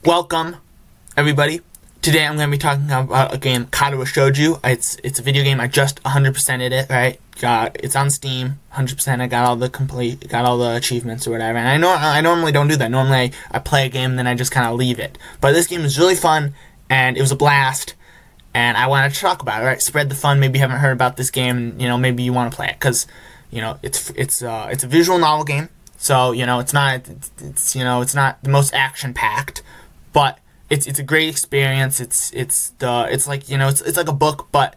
Welcome, everybody. Today I'm going to be talking about a game, Katawa Shoujo. It's a video game. I just 100%ed it, right? It's on Steam, 100%. I got all the achievements or whatever. And I normally don't do that. Normally I play a game and then I just kind of leave it. But this game is really fun and it was a blast. And I wanted to talk about it, right? Spread the fun. Maybe you haven't heard about this game, and maybe you want to play it because it's a visual novel game. So it's not the most action packed, but it's a great experience. It's like a book but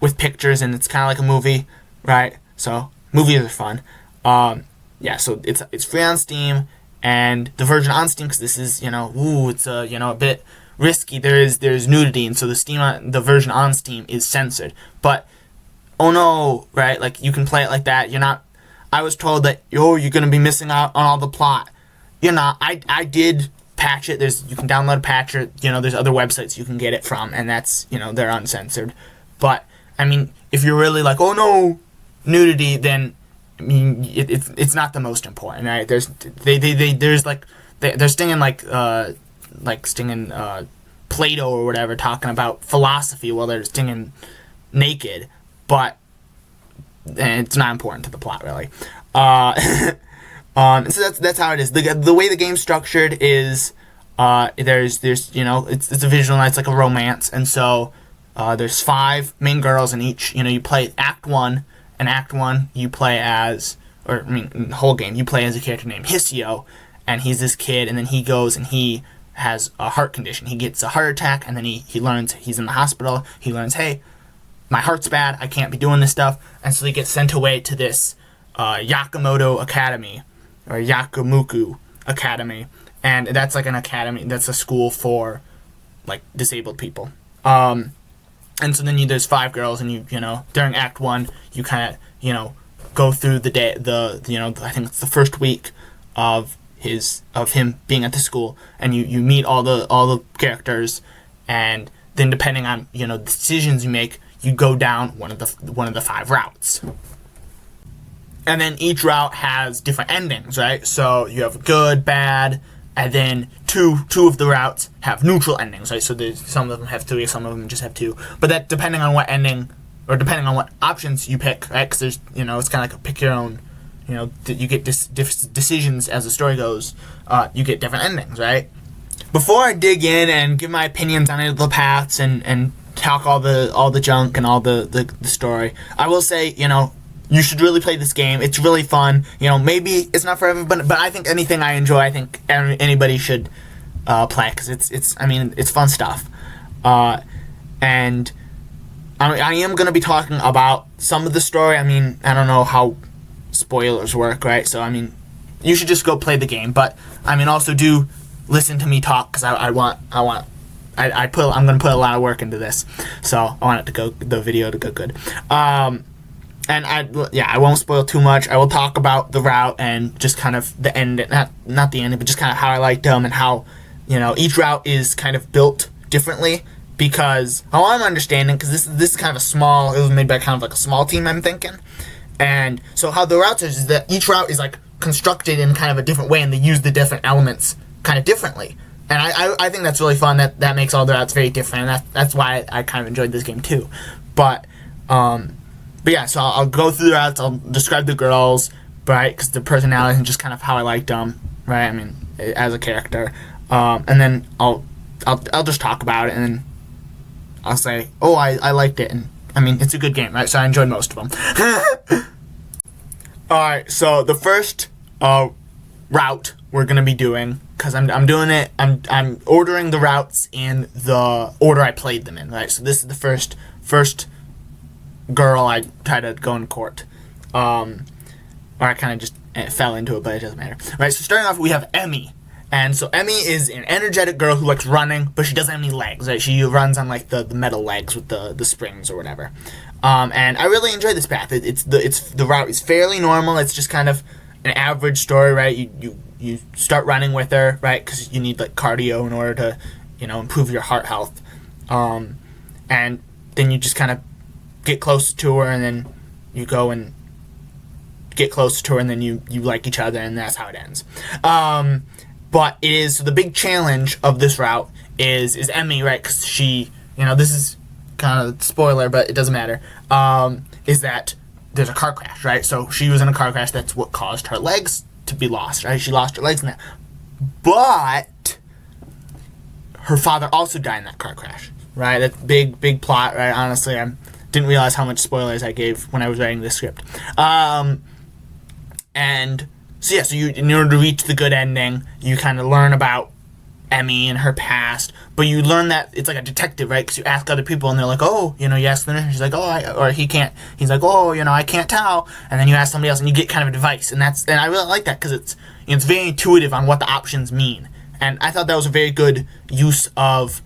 with pictures, and it's kind of like a movie, right? So movies are fun. So it's free on Steam, and the version on Steam, because this is it's a bit risky. There's nudity, and so the version on Steam is censored. But oh no, right? Like you can play it like that. You're not. I was told that you're gonna be missing out on all the plot. You're not. I did patch it. You can download a patcher. There's other websites you can get it from, and that's they're uncensored. But I mean, if you're really like, oh no, nudity, then I mean it's not the most important, right? They're stinging Plato or whatever, talking about philosophy while they're stinging naked, but it's not important to the plot, really. So that's how it is. The way the game's structured is there's it's a visual, it's like a romance, and so there's 5 main girls in each. You play Act 1, and Act 1 you play as, the whole game you play as a character named Hisio, and he's this kid, and then he goes and he has a heart condition. He gets a heart attack, and then he learns he's in the hospital. He learns, hey, my heart's bad, I can't be doing this stuff, and so he gets sent away to this Yakamoto Academy, or Yakumuku Academy, and that's like an academy, that's a school for like disabled people. And so then there's 5 girls, and during Act 1 you kind of go through the day, I think it's the first week of him being at the school, and you meet all the characters, and then depending on the decisions you make, you go down one of the 5 routes. And then each route has different endings, right? So you have good, bad, and then two of the routes have neutral endings, right? So some of them have 3, some of them just have 2. But that depending on what ending, or depending on what options you pick, right? Because there's it's kind of like a pick your own. You get decisions as the story goes. You get different endings, right? Before I dig in and give my opinions on any of the paths and talk all the junk and all the story, I will say you should really play this game. It's really fun. Maybe it's not for everybody, but I think anything I enjoy, I think anybody should play, because it's fun stuff. And I am going to be talking about some of the story. I don't know how spoilers work, right? So you should just go play the game, but also do listen to me talk, because I'm going to put a lot of work into this, so I want the video to go good. And I won't spoil too much. I will talk about the route and just kind of the end, not the ending, but just kind of how I liked them, and how each route is kind of built differently, because how I'm understanding, because this is kind of it was made by kind of like a small team, I'm thinking. And so how the routes is that each route is like constructed in kind of a different way, and they use the different elements kind of differently. And I think that's really fun. That makes all the routes very different, and that's why I kind of enjoyed this game too. But yeah, so I'll go through the routes. I'll describe the girls, right? Because the personality and just kind of how I liked them, right? As a character, and then I'll just talk about it, and then I'll say, oh, I liked it, and it's a good game, right? So I enjoyed most of them. Alright, so the first route we're gonna be doing, because I'm doing it, I'm ordering the routes in the order I played them in, right? So this is the first girl I tried to go in court, or I kind of just fell into it, but it doesn't matter. Right, so starting off we have Emmy. And so Emmy is an energetic girl who likes running, but she doesn't have any legs, right? She runs on like the metal legs with the springs or whatever. And I really enjoy this path. The route is fairly normal. It's just kind of an average story, right? You start running with her, right? Because you need like cardio in order to improve your heart health. And then you just kind of get close to her, and then you go and get close to her, and then you like each other, and that's how it ends. But it is, so the big challenge of this route is Emmy, right? Because she, this is kind of spoiler, but it doesn't matter. Is that there's a car crash, right? So she was in a car crash. That's what caused her legs to be lost, right? She lost her legs in that. But her father also died in that car crash, right? That's big plot, right? Honestly, I didn't realize how much spoilers I gave when I was writing this script. And so so in order to reach the good ending, you kind of learn about Emmy and her past, but you learn that it's like a detective, right? Because you ask other people and they're like, oh, you ask them, she's like, oh, or he can't, he's like, oh, I can't tell, and then you ask somebody else and you get kind of advice, and I really like that because it's very intuitive on what the options mean, and I thought that was a very good use of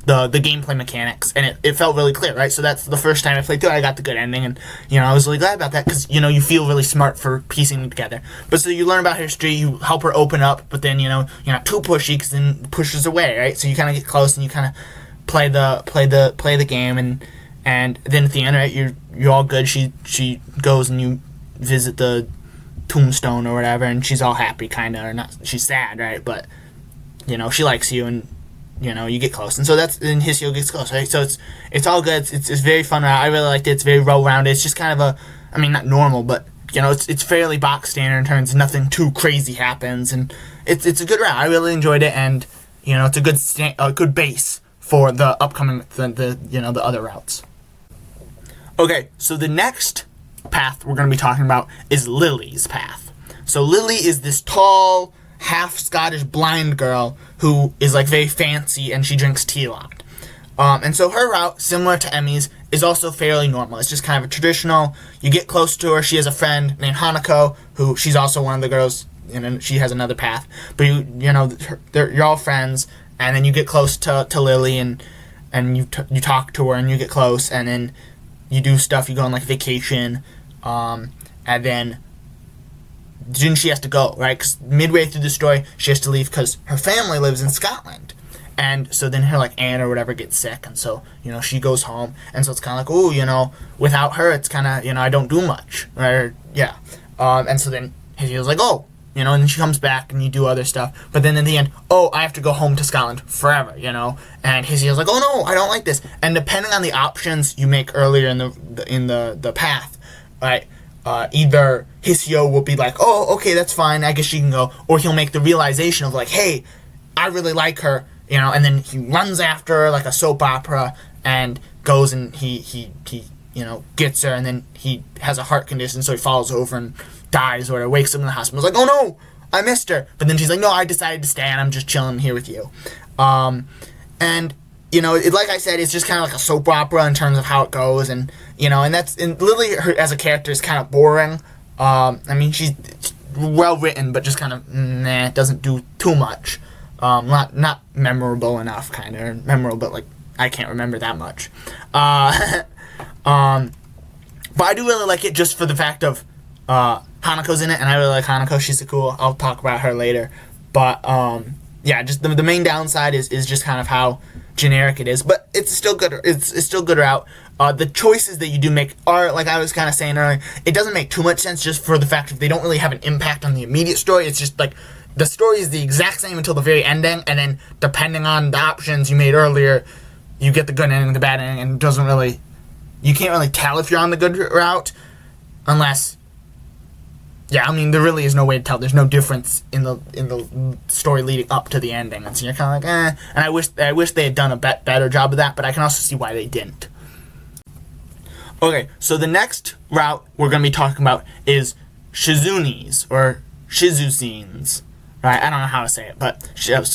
the gameplay mechanics, and it felt really clear, right? So that's the first time I played through it, I got the good ending, and I was really glad about that because you feel really smart for piecing it together. But so you learn about her history, you help her open up, but then you're not too pushy because then pushes away, right? So you kind of get close and you kind of play the game, and then at the end, right, you're all good. She goes and you visit the tombstone or whatever, and she's all happy, kind of, or not. She's sad, right? But she likes you, and you get close, and so then Hisio gets close, right? So it's all good. It's very fun route. I really liked it. It's very well-rounded. It's just kind of not normal, but it's fairly box standard in terms of nothing too crazy happens, and it's a good route. I really enjoyed it, and it's a good base for the upcoming the other routes. Okay, so the next path we're going to be talking about is Lily's path. So Lily is this tall, half Scottish blind girl who is like very fancy, and she drinks tea a lot. And so her route, similar to Emmy's, is also fairly normal. It's just kind of a traditional, you get close to her, she has a friend named Hanako, who she's also one of the girls, and she has another path. But you're all friends, and then you get close to Lily, and you talk to her, and you get close, and then you do stuff, you go on like vacation, and then she has to go, right? Because midway through the story, she has to leave because her family lives in Scotland. And so then her, aunt or whatever gets sick, and so, she goes home. And so it's kind of like, oh, without her, it's kind of, I don't do much, right? Yeah. And so then Hisio's like, oh, and then she comes back, and you do other stuff. But then in the end, oh, I have to go home to Scotland forever, And Hisio's like, oh, no, I don't like this. And depending on the options you make earlier in the path, right, either Hisio will be like, oh, okay, that's fine, I guess she can go, or he'll make the realization of like, hey, I really like her, and then he runs after her like a soap opera and goes and he gets her, and then he has a heart condition, so he falls over and dies, or wakes up in the hospital. It's like, oh no, I missed her. But then she's like, no, I decided to stay, and I'm just chilling here with you. And like I said, it's just kind of like a soap opera in terms of how it goes, and and Lily, her as a character, is kind of boring. She's well written, but just kind of doesn't do too much. Not memorable enough, kind of memorable, but I can't remember that much. But I do really like it just for the fact of Hanako's in it, and I really like Hanako. She's cool. I'll talk about her later. But just the main downside is just kind of how generic it is, but it's still good. It's still good route. The choices that you do make are, like I was kind of saying earlier, it doesn't make too much sense just for the fact that they don't really have an impact on the immediate story. It's just the story is the exact same until the very ending, and then depending on the options you made earlier, you get the good ending, the bad ending, and it doesn't really, you can't really tell if you're on the good route unless, there really is no way to tell. There's no difference in the story leading up to the ending, and so you're kind of like, And I wish they had done a better job of that, but I can also see why they didn't. Okay, so the next route we're going to be talking about is Shizuni's, or Shizuzines. Right, I don't know how to say it, but Shizunines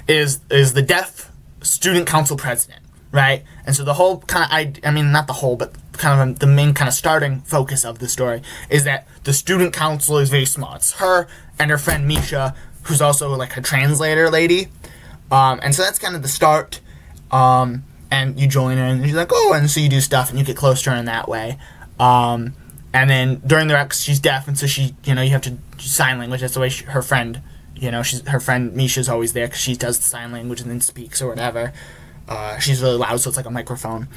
is the deaf student council president, right? And so the whole kind of, not the whole, but kind of the main kind of starting focus of the story is that the student council is very small. It's her and her friend Misha, who's also like a translator lady, and so that's kind of the start. And you join her, and she's like, oh, and so you do stuff, and you get close to her in that way. And then during the rec, she's deaf, and so she, you have to do sign language. That's the way her friend, her friend Misha's always there because she does the sign language and then speaks or whatever. She's really loud, so it's like a microphone.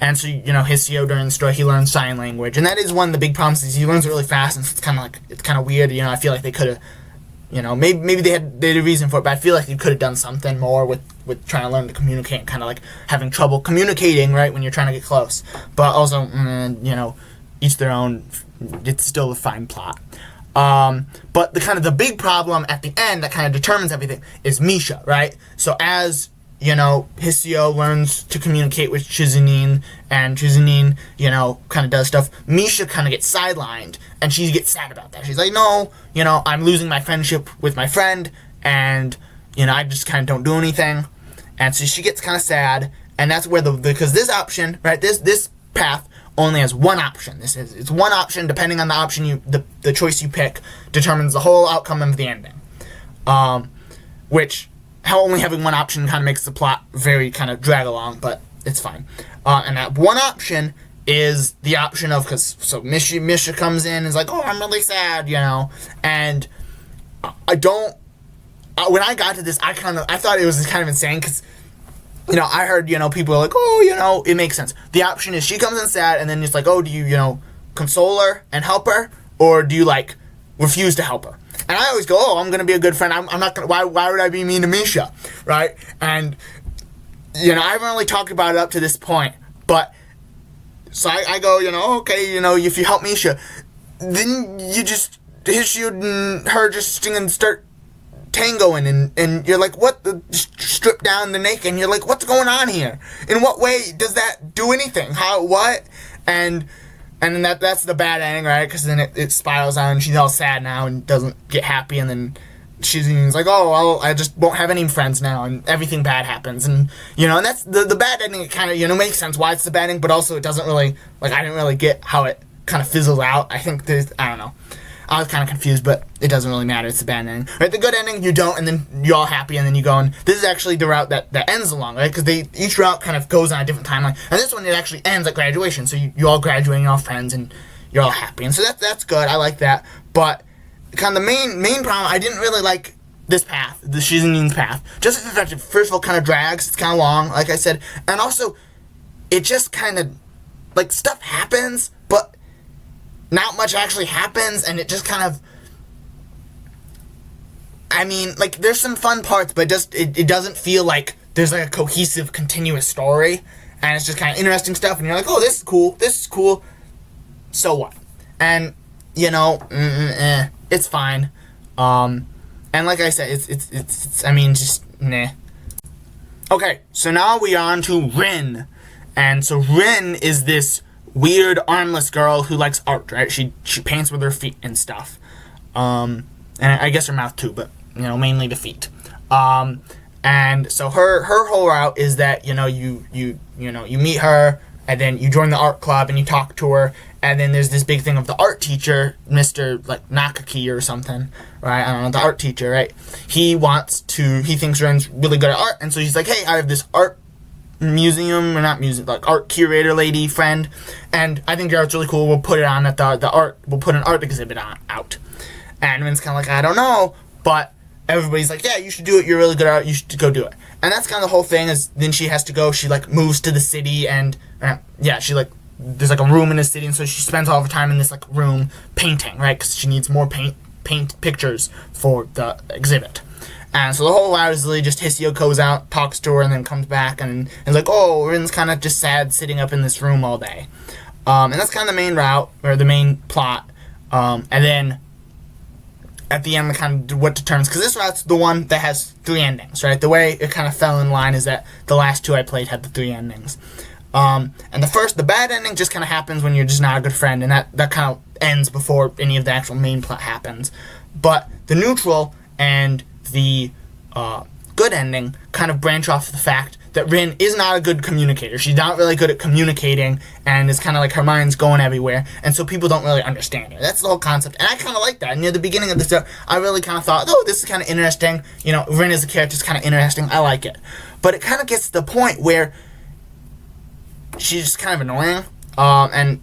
And so, Hisio during the story, he learns sign language. And that is one of the big problems, is he learns it really fast, and it's kind of weird. I feel like they could have, maybe they had a reason for it, but I feel like they could have done something more with trying to learn to communicate, and kind of like having trouble communicating, right, when you're trying to get close. But also, each their own. It's still a fine plot. But the big problem at the end that kind of determines everything is Misha, right? So as Hisio learns to communicate with Chizunine, and Chizunine, kind of does stuff, Misha kind of gets sidelined, and she gets sad about that. She's like, no, I'm losing my friendship with my friend, and, I just kind of don't do anything. And so she gets kind of sad, and that's where because this option, right, this path only has one option. It's one option, depending on the option the choice you pick determines the whole outcome of the ending. Which, only having one option kind of makes the plot very kind of drag along, but it's fine. And that one option is the option of, so Misha comes in and is like, oh, I'm really sad, and when I got to this, I thought it was kind of insane, because I heard, people are like, oh, it makes sense. The option is she comes in sad, and then it's like, oh, do you, console her and help her, or do you, refuse to help her? And I always go, oh, I'm going to be a good friend. I'm not going to, why would I be mean to Misha, right? And, I haven't really talked about it up to this point, but, so I go, okay, if you help Misha, then you just, Hisio and her just sing and start tangoing, and you're like, what? Strip down the naked, and you're like, what's going on here? In what way does that do anything? How, what? And then that's the bad ending, right? Because then it spirals out, and she's all sad now and doesn't get happy, and then she's like, oh, well, I just won't have any friends now, and everything bad happens, and and that's the bad ending. It kind of makes sense why it's the bad ending, but also it doesn't really, I didn't really get how it kind of fizzles out. I think I don't know. I was kind of confused, but it doesn't really matter. It's the bad ending. Right? The good ending, you don't, and then you're all happy, and then you go, and this is actually the route that ends along, right? Because each route kind of goes on a different timeline, and this one, it actually ends at graduation, so you all graduate, and you're all friends, and you're all happy, and so that's good. I like that, but kind of the main problem, I didn't really like this path, the Shizunine's path. Just the fact that, first of all, kind of drags, it's kind of long, like I said, and also, it just kind of, stuff happens, but not much actually happens, and it just kind of, there's some fun parts, but it doesn't feel like there's a cohesive, continuous story, and it's just kind of interesting stuff, and you're like, oh, this is cool, so what? And, it's fine, and like I said, it's just, nah. Okay, so now we are on to Rin, and so Rin is this weird armless girl who likes art, right? She paints with her feet and stuff, and I guess her mouth too, but mainly the feet. And so her whole route is that you meet her, and then you join the art club and you talk to her, and then there's this big thing of the art teacher, Mr. Nakaki or something, right? I don't know, the art teacher, right? He thinks Ren's really good at art, and so he's like, hey, I have this art museum, or not museum, art curator lady friend, and I think your art's really cool. We'll put it on at we'll put an art exhibit out. And Min's kind of like, I don't know, but everybody's like, yeah, you should do it. You're really good at art. You should go do it. And that's kind of the whole thing. Is then she has to go. She moves to the city, and she there's a room in the city, and so she spends all of her time in this room painting, right? Because she needs more paint pictures for the exhibit. And so the whole route is really just Hisio goes out, talks to her, and then comes back, and is like, oh, Rin's kind of just sad sitting up in this room all day. And that's kind of the main route, or the main plot. And then at the end, kind of what determines, because this route's the one that has 3 endings, right? The way it kind of fell in line is that the last 2 I played had the 3 endings. And the bad ending just kind of happens when you're just not a good friend, and that kind of ends before any of the actual main plot happens. But the neutral and the good ending kind of branch off the fact that Rin is not a good communicator. She's not really good at communicating, and it's kind of her mind's going everywhere, and so people don't really understand her. That's the whole concept, and I kind of like that. Near the beginning of this, I really kind of thought, oh, this is kind of interesting. Rin as a character is kind of interesting. I like it. But it kind of gets to the point where she's just kind of annoying, and,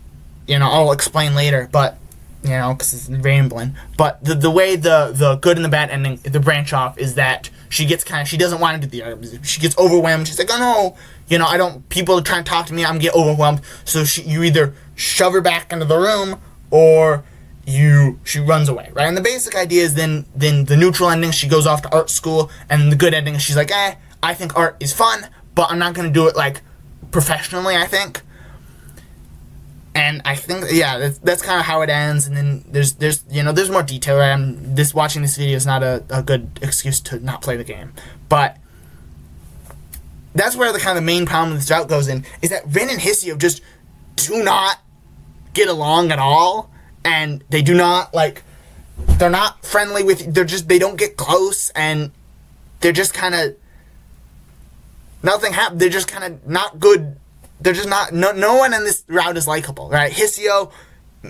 I'll explain later, but you know, because it's rambling. But the way the good and the bad ending, the branch off, is that she doesn't want to do the art. She gets overwhelmed. She's like, oh no, you know, people are trying to talk to me. I'm getting overwhelmed. So you either shove her back into the room, or she runs away, right? And the basic idea is then the neutral ending, she goes off to art school, and the good ending is she's like, I think art is fun, but I'm not going to do it, like, professionally, I think. And I think, yeah, that's kind of how it ends. And then there's more detail, right? Watching this video is not a good excuse to not play the game. But that's where the kind of main problem with this route goes in, is that Rin and Hisio just do not get along at all. And they do not, like, they're not friendly with, they don't get close, and they're just kind of, nothing happens, they're just kind of not good, they're just not, no one in this route is likable, right? Hisio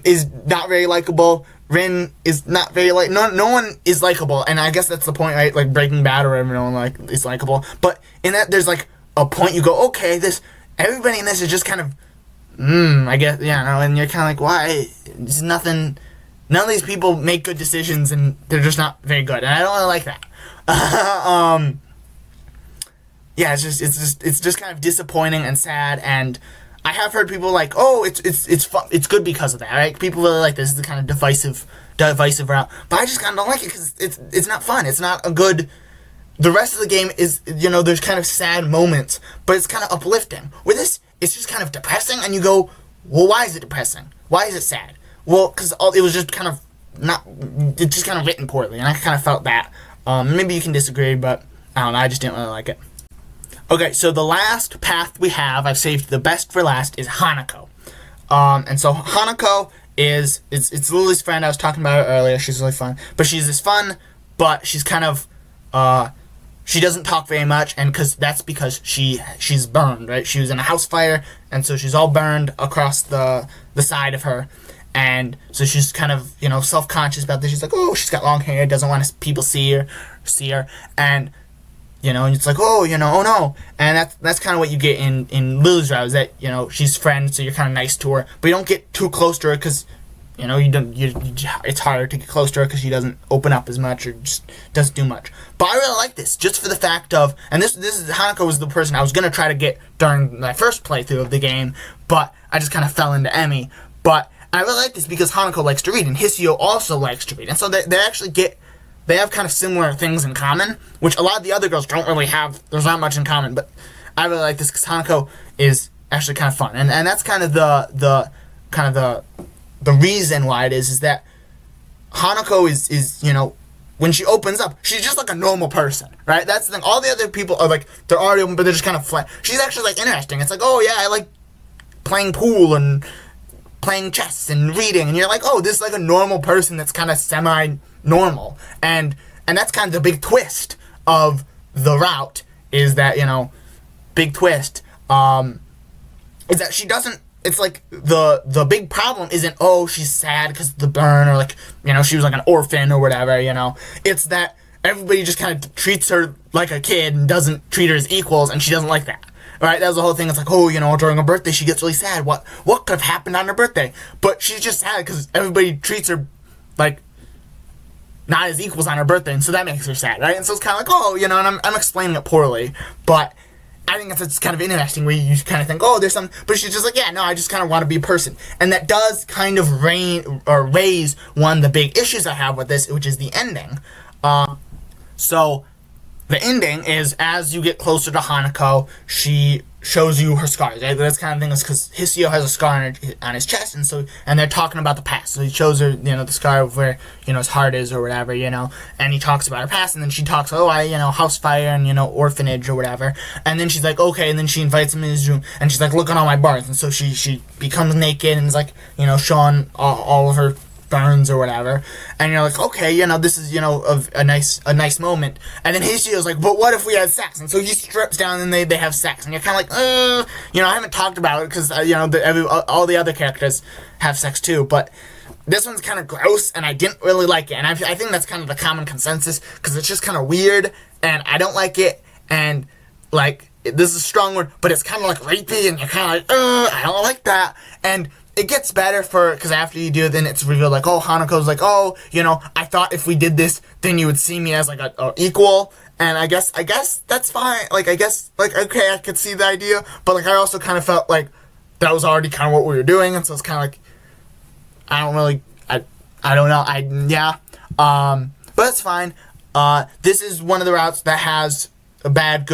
is not very likable, Rin is not very, no one is likable, and I guess that's the point, right? Like, Breaking Bad or everyone, like, is likable, but in that, there's, like, a point you go, okay, everybody in this is just kind of, I guess, yeah, no, and you're kind of like, why? It's nothing. None of these people make good decisions, and they're just not very good, and I don't really like that. Yeah, it's just kind of disappointing and sad, and I have heard people like, oh, it's fun, it's good because of that, right? People really like this. It's the kind of divisive route, but I just kind of don't like it because it's not fun. It's not a good. The rest of the game is, you know, there's kind of sad moments, but it's kind of uplifting. With this, it's just kind of depressing, and you go, well, why is it depressing? Why is it sad? Well, because it was just kind of it's just kind of written poorly, and I kind of felt that. Maybe you can disagree, but I don't know, I just didn't really like it. Okay, so the last path we have, I've saved the best for last, is Hanako. And so Hanako it's Lily's friend. I was talking about her earlier. She's really fun. But she's but she's kind of, she doesn't talk very much, and that's because she's burned, right? She was in a house fire, and so she's all burned across the side of her, and so she's kind of, you know, self-conscious about this. She's like, oh, she's got long hair, doesn't want people see her, and, you know, and it's like, oh, you know, oh no, and that's kind of what you get in Lily's route, is that, you know, she's friend, so you're kind of nice to her, but you don't get too close to her, because, you know, it's harder to get close to her because she doesn't open up as much, or just doesn't do much. But I really like this, just for the fact of, and this is, Hanako was the person I was going to try to get during my first playthrough of the game, but I just kind of fell into Emmy. But I really like this because Hanako likes to read, and Hisio also likes to read. And so they actually they have kind of similar things in common, which a lot of the other girls don't really have. There's not much in common, but I really like this because Hanako is actually kind of fun. And that's kind of the reason why it is that Hanako is, you know, when she opens up, she's just like a normal person, right? That's the thing. All the other people are like, they're already open, but they're just kind of flat. She's actually, like, interesting. It's like, oh yeah, I like playing pool and playing chess and reading, and you're like, oh, this is like a normal person that's kind of semi-normal. And that's kind of the big twist of the route, is that, you know, big twist, is that she doesn't, it's like the big problem isn't, oh, she's sad because of the burn, or like, you know, she was like an orphan or whatever, you know. It's that everybody just kind of treats her like a kid and doesn't treat her as equals, and she doesn't like that. Right? That was the whole thing. It's like, oh, you know, during her birthday she gets really sad. What could have happened on her birthday? But she's just sad because everybody treats her like not as equals on her birthday, and so that makes her sad, right? And so it's kind of like, oh, you know, and I'm explaining it poorly, but I think it's kind of interesting where you kind of think, oh, there's some, but she's just like, yeah, no, I just kind of want to be a person. And that does kind of raise one of the big issues I have with this, which is the ending. So the ending is, as you get closer to Hanako, she shows you her scars. Right? That's kind of thing is because Hisio has a scar on his chest, and they're talking about the past. So he shows her, you know, the scar of where, you know, his heart is or whatever, you know, and he talks about her past, and then she talks, oh, you know, house fire and, you know, orphanage or whatever, and then she's like, okay, and then she invites him in his room, and she's like, look at all my burns, and so she becomes naked and is like, you know, showing all of her burns or whatever, and you're like, okay, you know, this is, you know, a nice moment, and then Hisio's like, but what if we had sex? And so he strips down and they have sex, and you're kind of like, you know, I haven't talked about it because, you know, all the other characters have sex too, but this one's kind of gross, and I didn't really like it, and I think that's kind of the common consensus, because it's just kind of weird, and I don't like it, and, like, this is a strong word, but it's kind of like rapey, and you're kind of like, I don't like that, and it gets better because after you do it, then it's revealed like, oh, Hanako's like, oh, I thought if we did this, then you would see me as like a equal. And I guess that's fine. Like, I guess, like, okay, I could see the idea, but like, I also kind of felt like that was already kind of what we were doing, and so it's kind of like, I don't know, yeah. But it's fine. This is one of the routes that has a bad,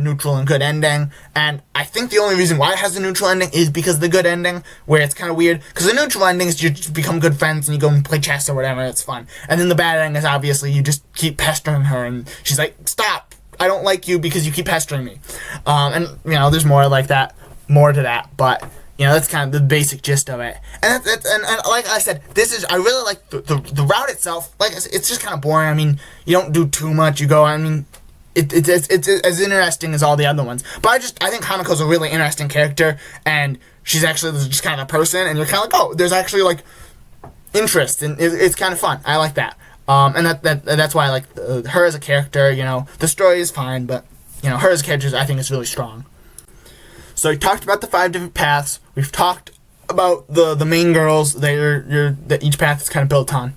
neutral, and good ending, and I think the only reason why it has a neutral ending is because of the good ending, where it's kind of weird, because the neutral ending is you just become good friends and you go and play chess or whatever, and it's fun, and then the bad ending is obviously you just keep pestering her, and she's like, stop, I don't like you because you keep pestering me, and, there's more like that, more to that, but, that's kind of the basic gist of it, and and like I said, I really like the route itself. Like, it's just kind of boring. I mean, you don't do too much. You go, I mean, it's as interesting as all the other ones. But I think Hanako's a really interesting character, and she's actually just kind of a person, and you're kind of like, oh, there's actually like interest, and it's kind of fun. I like that, and that's why I like her as a character. The story is fine, but her as a character, I think, is really strong. So we talked about the 5 different paths. We've talked about the main girls that each path is kind of built on.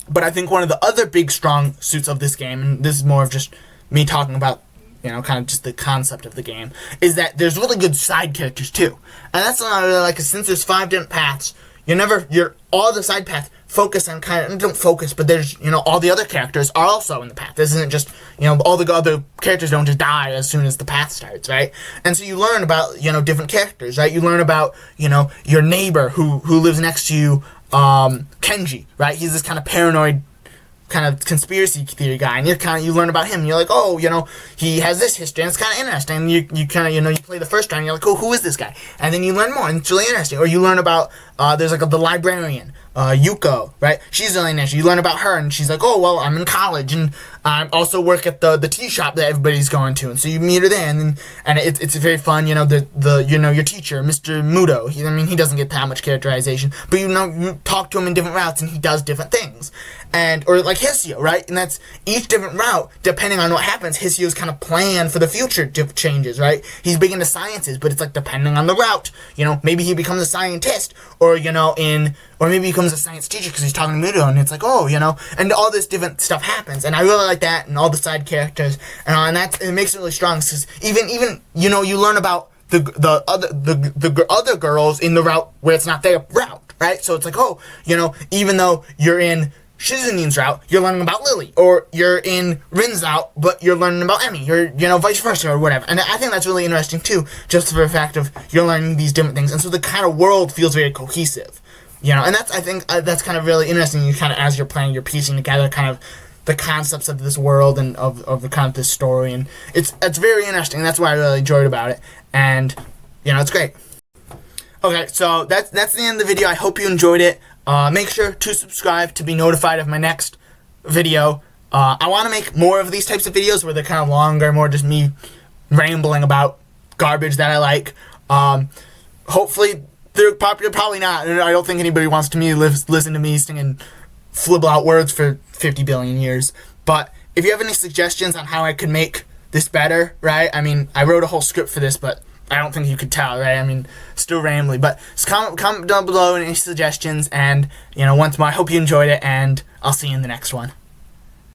But I think one of the other big strong suits of this game, and this is more of just me talking about, kind of just the concept of the game, is that there's really good side characters too. And that's what I really like, because since there's 5 different paths, all the side paths focus on don't focus, but there's, all the other characters are also in the path. This isn't just, all the other characters don't just die as soon as the path starts, right? And so you learn about, different characters, right? You learn about, your neighbor who lives next to you, Kenji, right? He's this kind of paranoid, kind of conspiracy theory guy, and you learn about him, and you're like, oh, he has this history, and it's kind of interesting, and you kind of, you play the first round, and you're like, oh, who is this guy? And then you learn more, and it's really interesting. Or you learn about, there's like the librarian, Yuko, right? She's really interesting. You learn about her, and she's like, oh, well, I'm in college, and I also work at the tea shop that everybody's going to, and so you meet her there, and it's very fun, your teacher, Mr. Muto, he doesn't get that much characterization, but you talk to him in different routes, and he does different things. Or like Hisio, right? And that's each different route, depending on what happens, Hisio's kind of plan for the future changes, right? He's big into sciences, but it's like depending on the route, maybe he becomes a scientist, or, or maybe he becomes a science teacher because he's talking to Muto, and it's like, oh, and all this different stuff happens, and I really like that, and all the side characters, and it makes it really strong, because even, you learn about the other girls in the route where it's not their route, right? So it's like, oh, even though you're in Shizunin's route, you're learning about Lily, or you're in Rin's route, but you're learning about Emmy, or, vice versa, or whatever, and I think that's really interesting, too, just for the fact of you're learning these different things, and so the kind of world feels very cohesive, and I think that's kind of really interesting, you kind of, as you're playing, you're piecing together kind of the concepts of this world, and of the kind of this story, and it's very interesting, that's what I really enjoyed about it, and, it's great. Okay, so that's the end of the video. I hope you enjoyed it. Make sure to subscribe to be notified of my next video. I want to make more of these types of videos where they're kind of longer, more just me rambling about garbage that I like. Hopefully they're popular, probably not. I don't think anybody wants to listen to me singing flibble out words for 50 billion years. But if you have any suggestions on how I could make this better, right? I mean, I wrote a whole script for this, but I don't think you could tell, right? I mean, still rambly, but just comment down below any suggestions, and, once more, I hope you enjoyed it, and I'll see you in the next one.